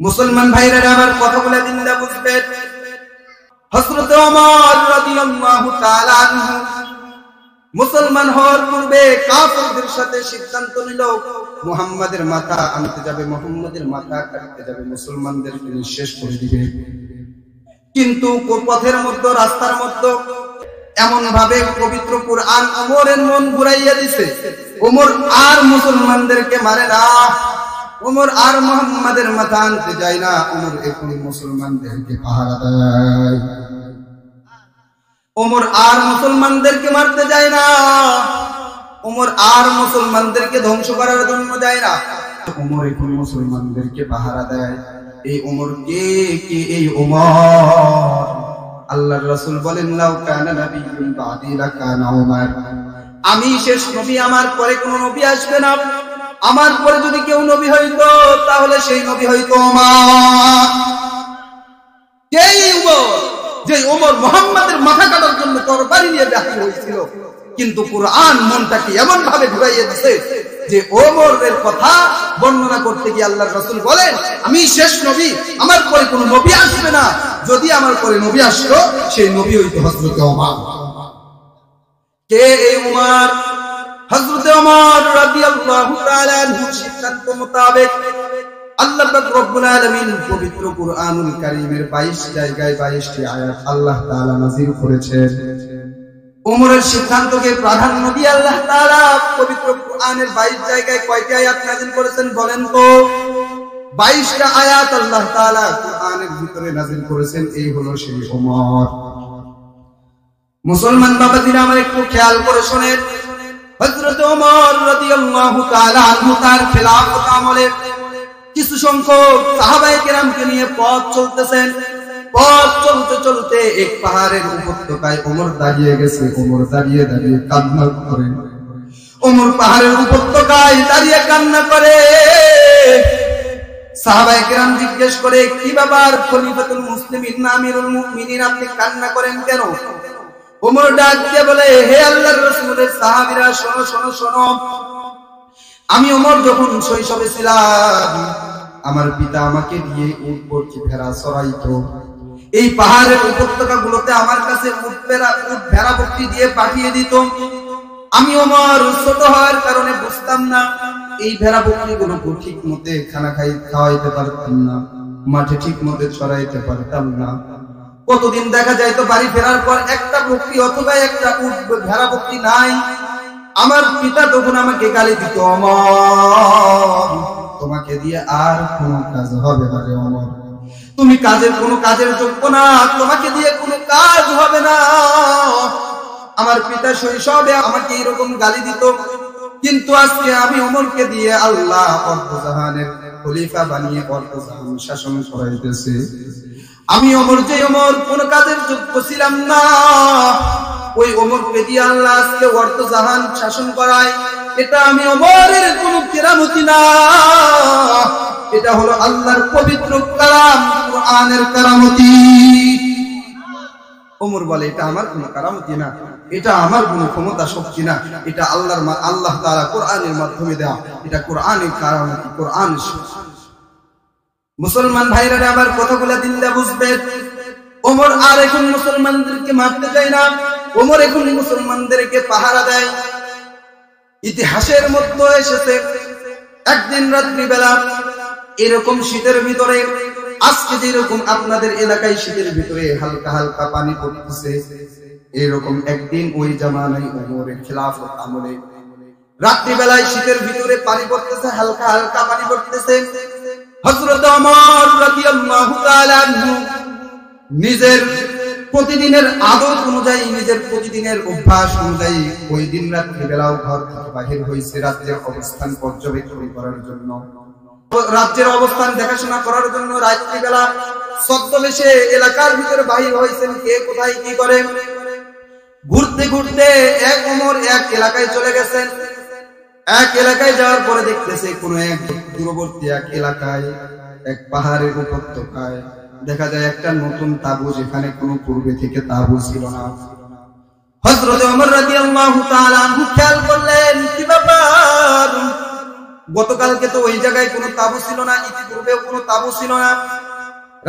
মুসলমান ভাইরা আমার কথা বলে দিনটা বুঝবেন। হযরত ওমর রাদিয়াল্লাহু তাআলা আনহু মুসলমান হওয়ার পূর্বে কাফেরদের সাথে সিদ্ধান্ত নিল মুহাম্মাদের মাথা আনতে যাবে, মুহাম্মাদের মাথা কাটতে যাবে, মুসলমানদেরকে নিঃশেষ করে দিবে। কিন্তু পথের মধ্যে রাস্তার মধ্যে এমন ভাবে পবিত্র কুরআন ওমরের মন ঘুরাইয়া দিছে, ওমর আর মুসলমানদেরকে মারে না, ওমর আর মুহাম্মাদের মাথা আনতে যায় না, ওমর এখন মুসলমানদেরকে পাহারা দেয়। ওমর আর মুসলমানদেরকে মারতে যায় না, ওমর আর মুসলমানদেরকে ধ্বংস করার জন্য যায় না, ওমর এখন মুসলমানদেরকে পাহারা দেয়। এই ওমর কে? এই ওমর আল্লাহর রাসূল বলেন, লাউ কানা নাবিয়্যুন বাদি লাকানা ওমর, আমি শেষ নবী, আমার পরে কোনো নবী আসবে না, আমার পরে যদি কেউ নবী হইতো তাহলে সেই নবী হইতো ওমর। কে ওমর? যে ওমর মুহাম্মাদের মাথা কাটার জন্য তরবারি নিয়ে বের হয়েছিল, কিন্তু কুরআন মনটাকে এমন ভাবে ঘুরাইয়ে দিয়েছে যে ওমরের কথা বর্ণনা করতে গিয়ে আল্লাহর রাসূল বলেন, আমি শেষ নবী, আমার পরে কোনো নবী আসবে না, যদি আমার পরে নবী আসতো সেই নবী হইতো হযরত ওমর। কে এই ওমর? হযরত ওমর রাদিয়াল্লাহু তাআলা আনহু সিদ্ধান্ত মোতাবেক আল্লাহ পাক রব্বুল আলামিন পবিত্র কুরআনুল কারীমের 22 জায়গায় 22টি আয়াত আল্লাহ তাআলা নাযিল করেছেন। ওমরের সিদ্ধান্তকে প্রাধান্য দিয়ে আল্লাহ তাআলা পবিত্র কুরআনের 22 জায়গায় কয়টি আয়াত নাযিল করেছেন বলেন তো? 22টা আয়াত আল্লাহ তাআলা কুরআনের ভিতরে নাযিল করেছেন। এই হলো সেই ওমর। মুসলমান বাবাজিরা আমার একটু খেয়াল করে শুনেন, হযরত ওমর রাদিয়াল্লাহু তাআলা আনহু তার খেলাফত আমলে কিছু সংখ্যক সাহাবায়ে কেরামকে নিয়ে পথ চলতেছেন। পথ চলতে চলতে এক পাহাড়ের উপত্যকায় ওমর দাঁড়িয়ে গেছে। ওমর দাঁড়িয়ে দাঁড়িয়ে কান্না করে, ওমর পাহাড়ের উপত্যকায় দাঁড়িয়ে কান্না করে। সাহাবায়ে কেরাম জিজ্ঞেস করে, কি ব্যাপার খলিফাতুল মুসলিমিন আমিরুল মুমিনিন, আপনি কান্না করেন কেন? ওমর ডাক দিয়ে বলে, হে আল্লাহর রাসূলের সাহাবীরা, শোনো শোনো শোনো, আমি ওমর যখন শৈশবে ছিলাম, আমার পিতা আমাকে দিয়ে উট বকরি ভেড়া চড়াইতো। এই পাহাড়ের উপত্যকাগুলোতে আমার কাছে উট ভেড়া বকরি দিয়ে পাঠিয়ে দিত। আমি ওমর ছোট হওয়ার কারণে বুঝতাম না, এই ভেড়া বকরিগুলো ঠিক মতে খাওয়াইতে পারতাম না, মাঠে ঠিক মতে চড়াইতে পারতাম না। কতদিন দেখা যায় তো বাড়ি ফেরার পর একটা বকরি অথবা একটা উট ভেড়া বকরি নাই। আমার পিতা তখন আমাকে গালি দিত, ওমর তোমাকে দিয়ে আর কোনো কাজ হবে না রে ওমর, তুমি কোনো কাজের যোগ্য না, তোমাকে দিয়ে কোনো কাজ হবে না। আমার পিতা শৈশবে আমাকে এরকম গালি দিত, কিন্তু আজকে আমি ওমরকে দিয়ে আল্লাহ অর্ধজাহানের খলিফা বানিয়ে অর্ধজাহান শাসন করাইতেছে। আমি ওমর যে ওমর কোন কাজের যোগ্য ছিলাম না, ওই ওমরকে দিয়ে আল্লাহ আজকে অর্ধজাহান শাসন করায়। এটা আমি ওমরের কোন কেরামতি না, এটা হলো আল্লাহর পবিত্র কালাম কুরআনের কেরামতি। ওমর বলে, এটা আমার কোন কেরামতি না, এটা আমার কোন ক্ষমতা শক্তি না, এটা আল্লাহ তাআলা কোরআনের মাধ্যমে দেয়া, এটা কোরআনের কেরামতি, কোরআন। মুসলমান ভাইরা আবার কথাগুলো দিনটা বুঝবেন। ওমর আর এখন মুসলমানদেরকে মারতে যায় না, ওমর এখন মুসলমানদেরকে পাহারা দেয়। ইতিহাসের মধ্যে এসেছে, একদিন রাত্রিবেলা এরকম শীতের ভিতরে, আজকে যেরকম আপনাদের এলাকায় শীতের ভিতরে হালকা হালকা পানি পড়তেছে, এরকম একদিন ওই জামানায় ওমরের খেলাফত আমলে রাত্রিবেলায় শীতের ভিতরে পানি পড়তেছে, হালকা হালকা পানি পড়তেছে। হযরত ওমর রাদিয়াল্লাহু তাআলা আনহু নিজের প্রতিদিনের আদত অনুযায়ী, নিজের প্রতিদিনের অভ্যাস অনুযায়ী ওই দিন রাত্রিবেলাও ঘর থেকে বাহির হয়েছে রাজ্যের অবস্থান পর্যবেক্ষণ করার জন্য, রাজ্যের অবস্থান দেখাশোনা করার জন্য। রাত্রিবেলা ছদ্মবেশে এলাকার ভিতরে বাহির হয়েছেন, কে কোথায় কি করে। ঘুরতে ঘুরতে এক ওমর এক এলাকায় চলে গেছেন। এক এলাকায় যাওয়ার পরে দেখতেছে কোন এক দূরবর্তী এক এলাকায়, এক পাহাড়ের উপত্যকায় দেখা যায় একটা নতুন তাঁবু, যেখানে কোনো পূর্বে থেকে তাঁবু ছিল না। হযরত ওমর রাদিয়াল্লাহু তাআলা আনহু খেয়াল করলেন, কি ব্যাপার, গতকালকে তো ওই জায়গায় কোনো তাবু ছিল না, ইতিপূর্বেও কোনো তাবু ছিল না।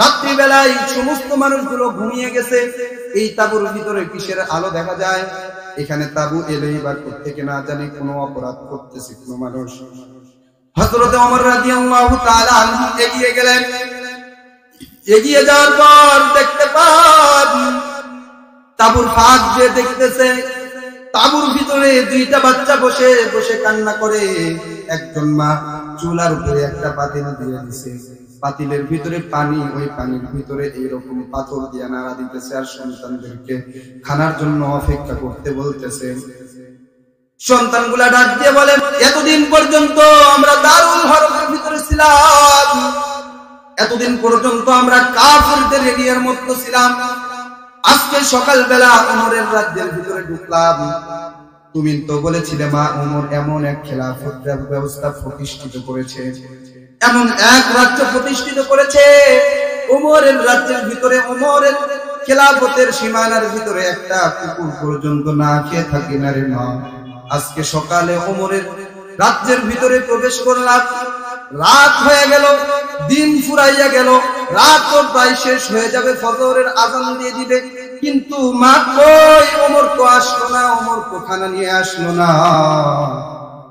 রাত্রিবেলায় সমস্ত মানুষগুলো ঘুমিয়ে গেছে। এই তাবুর ভিতরে কিসের আলো দেখা যায়? এখানে তাবু এলেই বা কোত্থেকে না জানি কোনো অপরাধ করতেছে কোনো মানুষ। হযরত ওমর রাদিয়াল্লাহু তাআলা আনহু এগিয়ে গেলেন। এগিয়ে যাওয়ার পর দেখতে পান তাবুর ফাঁক দিয়ে দেখতেছে তাবুর ভিতরে দুইটা বাচ্চা বসে বসে কান্না করে। একজন মা চুলার উপরে একটা পাতিল দিয়ে দিছে, পাতিলের ভিতরে পানি, ওই পানির ভিতরে এইরকম পাথর দিয়ে নাড়া দিতেছে আর সন্তানদেরকে খানার জন্য অপেক্ষা করতে বলতেছে। সন্তানগুলা ডাক দিয়ে বলে, এতদিন পর্যন্ত আমরা দারুল হরমের ভিতরে ছিলাম, এতদিন পর্যন্ত আমরা কাফিরদের এরিয়ার মধ্যে ছিলাম, আজকে সকালবেলা ওমরের রাজ্যের ভিতরে ঢুকলাম। তুমি তো বলেছিলে মা ওমর এমন এক খেলাফত ব্যবস্থা প্রতিষ্ঠিত করেছে, এমন এক রাজ্য প্রতিষ্ঠিত করেছে, ওমরের রাজ্যের ভিতরে ওমরের খেলাফতের সীমানার ভিতরে একটা কুকুর পর্যন্ত না খেয়ে থাকে না রে মা। আজকে সকালে ওমরের রাজ্যের ভিতরে প্রবেশ করলাম, রাত হয়ে গেল, দিন ফুরাইয়া গেল, রাত প্রায় শেষ হয়ে যাবে, ফজরের আযান দিয়ে দিবে, কিন্তু মা কই ওমর তো আসলো না, ওমর তো খানা নিয়ে আসলো না।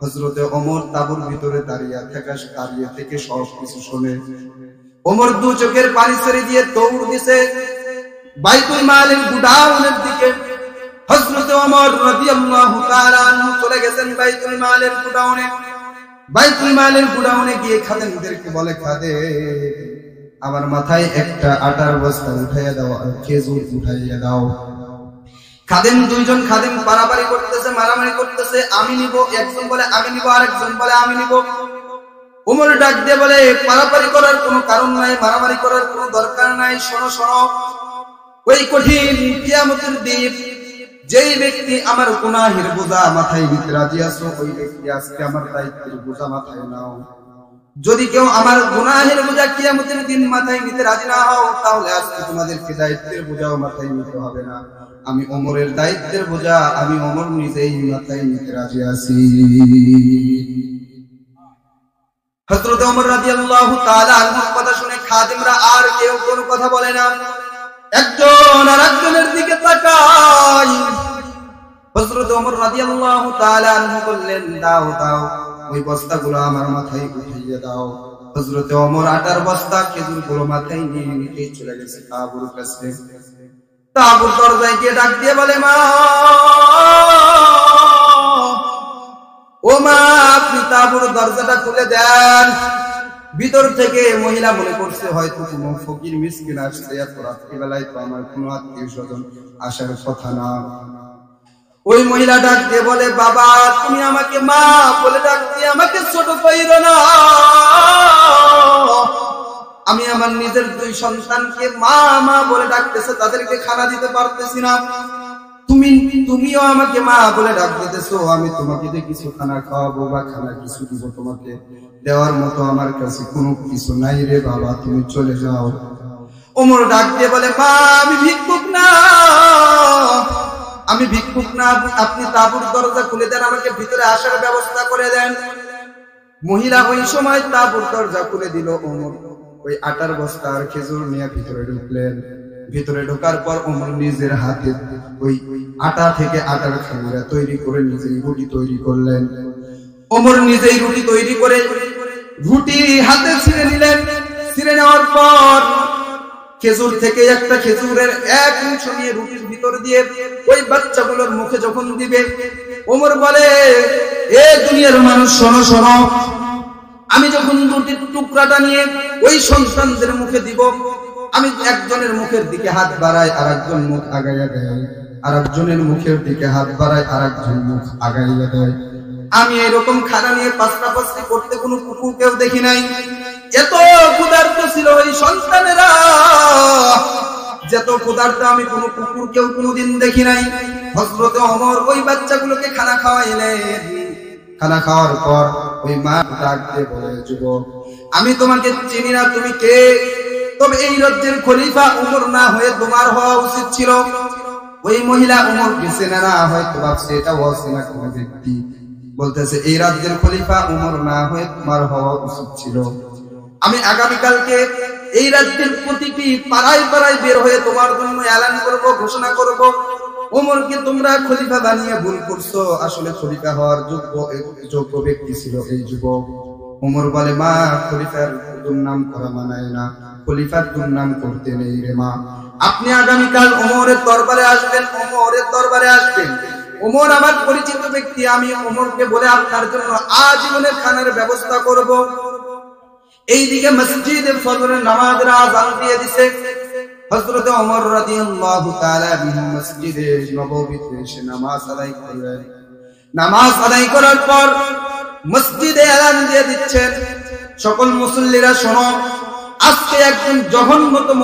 হযরতে ওমর তাবুর ভিতরে দাঁড়িয়ে থেকে সব কিছু শুনে ওমর দু চোখের পানি ছেড়ে দিয়ে দৌড় দিছে বাইতুল মালের গুদাউনের দিকে। হযরতে ওমর রাদিয়াল্লাহু তাআলা আনহু চলে গেছেন বাইতুল মালের গুদাউনে। বাইতুল মালের গুদাউনে গিয়ে খাদেমদেরকে বলে, খাদেম আমার মাথায় একটা আটার বস্তা উঠাইয়া দাও আর খেজুর উঠাইয়া দাও। খাদেম দুইজন খাদেম পারাপারি করতেছে, মারামারি করতেছে, আমি নিব, একজন বলে আমি নিব, আরেকজন বলে আমি নিব। ওমর ডাক দিয়ে বলে, পারাপারি করার কোনো কারণ নাই, মারামারি করার কোনো দরকার নাই, শোনো শোনো, ওই কঠিন কিয়ামতের দিন যেই ব্যক্তি আমার গুনাহের বোঝা মাথায় নিতে রাজি আছো, ওই ব্যক্তি আজকে আমার দায়িত্বের বোঝা মাথায় নাও। যদি কেউ আমার গুনাহের বোঝা কিয়ামতের দিন মাথায় নিতে রাজি না হও, তাহলে আজকে তোমাদেরকে দায়িত্বের বোঝাও মাথায় নিতে হবে না। আমি ওমরের দায়িত্বের বোঝা আমি ওমর নিজেই মাথায় নিতে রাজি আছি। হযরত ওমর রাদিয়াল্লাহু তাআলা আনহুর কথা শুনে খাদেমরা আর কেউ কোনো কথা বলে না, একজন আরেকজনের দিকে তাকায়। হযরত ওমর রাদিয়াল্লাহু তাআলা আনহু বললেন, দাও দাও ওই বস্তাগুলো আমার মাথায় উঠিয়ে দাও। হযরত ওমর আটার বস্তা খেজুরগুলো মাথায় নিয়ে নিতে চলে গেছে তাবুর কাছে। তাবুর দরজায় গিয়ে ডাক দিয়ে বলে, মা ও মা আপনি তাবুর দরজাটা খুলে দেন। ভিতর থেকে মহিলা মনে করছে হয়তো কোনো ফকির মিসকিন আসছে, এত রাত্রিবেলায় তো আমার কোনো আত্মীয় স্বজন আসার কথা না। ওই মহিলা ডাক দিয়ে বলে, বাবা তুমি আমাকে মা বলে ডাক দিয়ে আমাকে ছোট কইরো না, আমি আমার নিজের দুই সন্তানকে মা মা বলে ডাকতেছে, তাদেরকে খানা দিতে পারতেছি না, তুমিও আমাকে মা বলে ডাক দিতেছো, আমি তোমাকে যে কিছু খানা খাওয়াবো বা খানা কিছু দিব তোমাকে দেওয়ার মতো আমার কাছে কোনো কিছু নাই রে বাবা, তুমি চলে যাও। ওমর ডাক দিয়ে বলে, মা আমি ভিক্ষুক না, আমি ভিক্ষুক না, আপনি তাবুর দরজা খুলে দেন, আমাকে ভিতরে আসার ব্যবস্থা করে দেন। মহিলা ওই সময় তাবুর দরজা খুলে দিল। ওমর ওই আটার বস্তা আর খেজুর নিয়ে ভিতরে ঢুকলেন। ভিতরে ঢোকার পর ওমর নিজের হাতে ওই আটা থেকে আটার খামিরা তৈরি করে নিজেই রুটি তৈরি করলেন। ওমর নিজেই রুটি তৈরি করে রুটি হাতে ছিঁড়ে নিলেন। ছিঁড়ে নেওয়ার পর খেজুর থেকে একটা খেজুরের এক অংশ নিয়ে রুটির ভিতর দিয়ে ওই বাচ্চাগুলোর মুখে যখন দিবে, ওমর বলে, এ দুনিয়ার মানুষ শোনো শোনো, আমি যখন রুটির টুকরাটা নিয়ে ওই সন্তানদের মুখে দিব, আমি একজনের মুখের দিকে হাত বাড়াই আর একজন মুখ আগাইয়া দেয়, আর একজনের মুখের দিকে হাত বাড়াই আর একজন মুখ আগাইয়া দেয়। আমি এরকম খানা নিয়ে পাশাপাশি করতে কোনো কুকুরকেও দেখি নাই। এত ক্ষুধার্ত ছিল ওই সন্তানেরা, যত ক্ষুধার্ত আমি কোনো কুকুরকেও কোনোদিন দেখি নাই। হযরত ওমর ওই বাচ্চাগুলোকে খানা খাওয়াইলেন। খানা খাওয়ার পর ওই মা ডাক দিয়ে বলে, যুবক আমি তোমাকে চিনি না, তুমি কে? তবে এই রাজ্যের খলিফা ওমর না হয়ে তোমার হওয়া উচিত ছিল। ওই মহিলা ওমরকে চেনে না, হয়তো ভাবছে এটা অচেনা কোনো ব্যক্তি। বলতেছে এই রাজ্যের খলিফা উমর না হয়ে তোমার হওয়া উচিত ছিল। আমি আগামীকালকে এই রাজ্যের প্রতিটি পাড়ায় পাড়ায় বের হয়ে তোমার জন্য এলান করব, ঘোষণা করব, ওমরকে তোমরা খলিফা বানিয়ে ভুল করছো, আসলে খলিফা হওয়ার যোগ্য ব্যক্তি ছিল এই যুবক। ওমর বলে, মা, খলিফার দুর্নাম করা মানায় না, খলিফার দুর্নাম করতে নেই রে মা। আপনি আগামীকাল ওমরের দরবারে আসবেন, ওমরের দরবারে আসবেন। ওমর আমার পরিচিত ব্যক্তি, আমি ওমরকে বলে আপনার জন্য আজীবনের খানার ব্যবস্থা করব। এইদিকে মসজিদে ফজরের নামাজের আযান দিয়ে দিছে। হযরত ওমর রাদিয়াল্লাহু তাআলা বিহি মসজিদে নববীতে এসে নামাজ আদায় করলেন। নামাজ আদায় করার পর মসজিদে এলান দিয়ে দিচ্ছেন, সকল মুসল্লিরা শোনো, আজকে একজন জঘন্যতম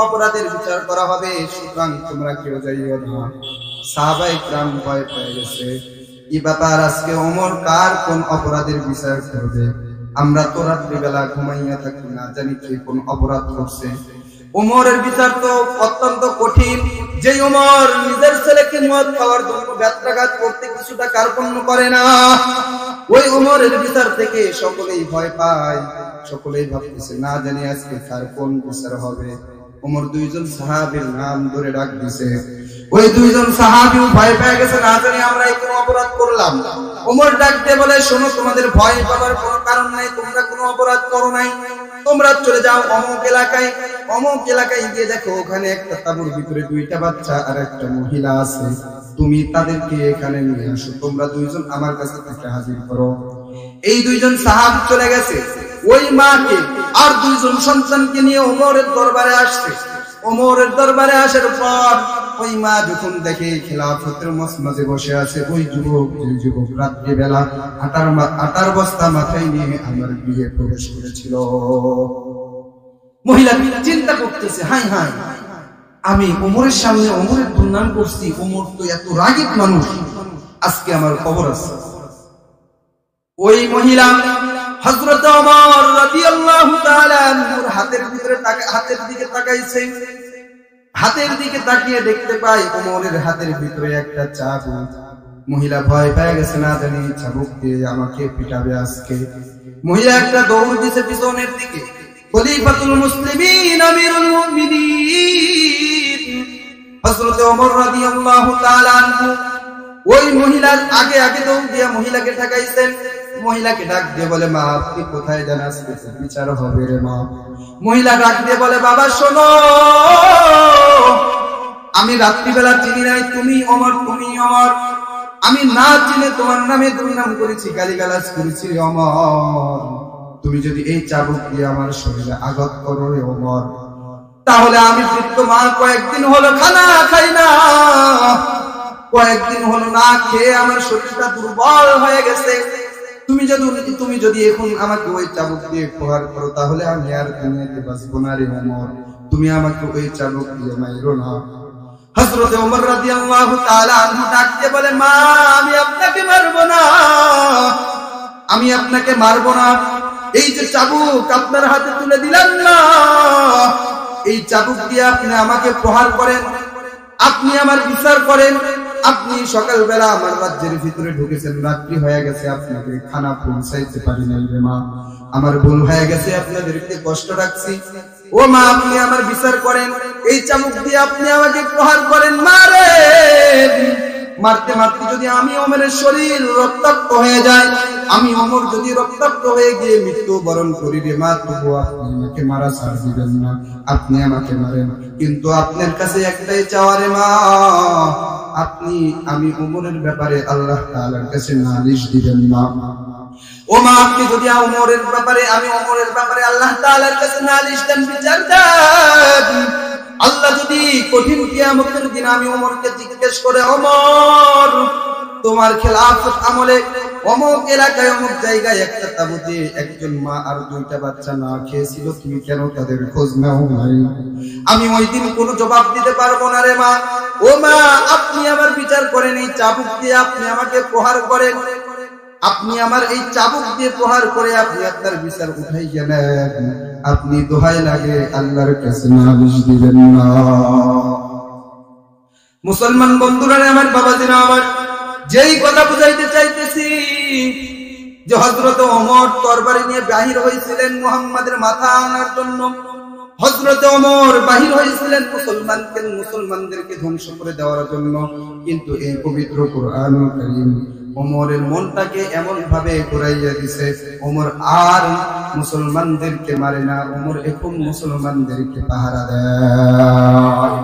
অপরাধের বিচার করা হবে, সুতরাং তোমরা কেউ যাইও না। সাহাবায়ে কিরাম ভয় পেয়ে গেছে, এই ব্যাপার আজকে ওমর কার কোন অপরাধের বিচার করবে। আমরা তো রাত্রিবেলা ঘুমাইয়া থাকি, না জানি কে কোন অপরাধ করছে। ওমরের বিচার তো অত্যন্ত কঠিন। যে ওমর নিজের ছেলেকে মদ খাওয়ার জন্য ব্যত্রাঘাত করতে কিছুটা কার্পণ্য করে না, ওই ওমরের বিচার থেকে সকলেই ভয় পায়। সকলেই ভাবতেছে না জানি আজকে কার কোন বিচার হবে। ওমর দুইজন সাহাবীর নাম ধরে ডাক দিছে। ওই দুইজন সাহাবীও ভয় পেয়ে গেছে, না জানি আমরা এই কোন অপরাধ করলাম। ওমর ডাক দিয়ে বলে, শোনো, তোমাদের ভয় পাওয়ার কোনো কারণ নাই, তোমরা কোনো অপরাধ করো নাই, তোমরা চলে যাও অমুক এলাকায়। অমুক এলাকায় গিয়ে দেখো ওখানে একটা তাঁবুর ভিতরে দুইটা বাচ্চা আর একটা মহিলা আছে, তুমি তাদেরকে এখানে নিয়ে আসো, তোমরা দুইজন আমার কাছে থেকে হাজির করো। এই দুইজন সাহাবী চলে গেছে, ওই মাকে আর দুইজন সন্তানকে নিয়ে ওমরের দরবারে আসছে। ওমরের দরবারে আসার পর ওই মা যখন দেখে খিলাফতের মসনদে বসে আছে ওই যুবক রাত্রিবেলা আটার বস্তা মাথায় নিয়ে আমার বিয়ে প্রবেশ করেছিল। মহিলা চিন্তা করতেছে, হাই হাই, আমি ওমরের সামনে ওমরের দুর্নাম করছি, ওমর তো এত রাগী মানুষ, আজকে আমার খবর আছে। ওই মহিলা হযরত ওমর রাদিয়াল্লাহু তাআলা আনহুর হাতের দিকে তাকাইছে। হাতের দিকে তাকিয়ে দেখতে পাই ওমরের হাতের ভিতরে একটা চাবুক। মহিলা ভয় পেয়ে গেছে, না জানি চাবুক দিয়ে আমাকে পিটাবে আজকে। মহিলা একটা দৌড় দিছে পিছনের দিকে। খলিফাতুল মুসলিমিন আমিরুল মুমিনিন হযরত ওমর রাদিয়াল্লাহু তাআলা আনহু ওই মহিলার আগে আগে দৌড় দিয়ে মহিলাকে ঠেকাইছেন। মহিলাকে ডাক দিয়ে বলে, মা, আপনি কোথায় যান, আজকে বিচার হবে রে মা। মহিলা ডাক দিয়ে বলে, বাবা শোনো, আমি রাত্রিবেলা চিনি নাই তুমি ওমর, তুমি ওমর। আমি না চিনে তোমার নামে দুর্নাম করেছি, গালিগালাজ করেছি ওমর। তুমি যদি এই চাবুক দিয়ে আমার শরীরে আঘাত করো রে ওমর, তাহলে আমি বৃদ্ধ মা কয়েকদিন হলো খানা খাই না, কয়েকদিন হলো না খেয়ে আমার শরীরটা দুর্বল হয়ে গেছে। তুমি যদি এখন আমাকে ওই চাবুক দিয়ে প্রহার করো, তাহলে আমি আর দুনিয়াতে বাঁচবো না রে ওমর, তুমি আমাকে ওই চাবুক দিয়ে মাইরো না। হযরত ওমর রাদিয়াল্লাহু তাআলা আনহু ডাকতে বলে, মা, আমি আপনাকে মারবো না, আমি আপনাকে মারবো না। এই যে চাবুক আপনার হাতে তুলে দিলাম না, এই চাবুক দিয়ে আপনি আমাকে প্রহার করেন, আপনি আমার বিচার করেন। আপনি সকালবেলা আমার রাজ্যের ভিতরে ঢুকেছেন, রাত্রি হয়ে গেছে, আপনাকে খানা পৌঁছাইতে পারি নাই রে মা, আমার ভুল হয়ে গেছে, আপনাদেরকে কষ্ট রাখছি। ও মা, আপনি আমার বিচার করেন, এই চাবুক দিয়ে আপনি আমাকে প্রহার করেন, মারেন। মারতে মারতে যদি আমি ওমরের শরীর রক্তাক্ত হয়ে যায়, আমি ওমর যদি রক্তাক্ত হয়ে গিয়ে মৃত্যুবরণ করি রে মা, তবু আপনি আমাকে মারা ছাড় দিবেন না, আপনি আমাকে মারেন। কিন্তু আপনার কাছে একটাই চাওয়া রে মা, আমি ওমরের ব্যাপারে আল্লাহ তাআলার কাছে নালিশ দিবেন না। ও মা, আপনি যদি আমি ওমরের ব্যাপারে আল্লাহ তাআলার কাছে নালিশ দেন, বিচার দেন, আল্লাহ যদি কঠিন কিয়ামতের দিন আমি ওমরকে জিজ্ঞেস করে, ওমর, তোমার খেলাফত আমলে অমুক এলাকায় অমুক জায়গায় একটা তাঁবুতে একজন মা আর দুইটা বাচ্চা না খেয়েছিল, তুমি কেন তাদের খোঁজ নাও নাই? আমি ওই দিন কোনো জবাব দিতে পারবো না রে মা। ও মা, আপনি আমার বিচার করেন, এই চাবুক দিয়ে আপনি আমাকে প্রহার করেন, আপনি আমার এই চাবুক দিয়ে প্রহার করে আপনি আপনার বিচার উঠাই গেলেন, আপনি দোহাই লাগে আল্লাহর কাছে নালিশ দিবেন না। মুসলমান বন্ধুরা আমার, বাবাজিরা আমার, যেই কথা বুঝাইতে চাইতেছি যে হযরত ওমর তরবারি নিয়ে বাহির হয়েছিলেন মুহাম্মাদের মাথা আনার জন্য। হযরত ওমর বাহির হয়েছিলেন মুসলমানদেরকে ধ্বংস করে দেওয়ার জন্য। কিন্তু এই পবিত্র কোরআনুল কারীম ওমরের মনটাকে এমন ভাবে ঘুরাইয়া দিছে, ওমর আর মুসলমানদেরকে মারে না, ওমর এখন মুসলমানদেরকে পাহারা দেয়।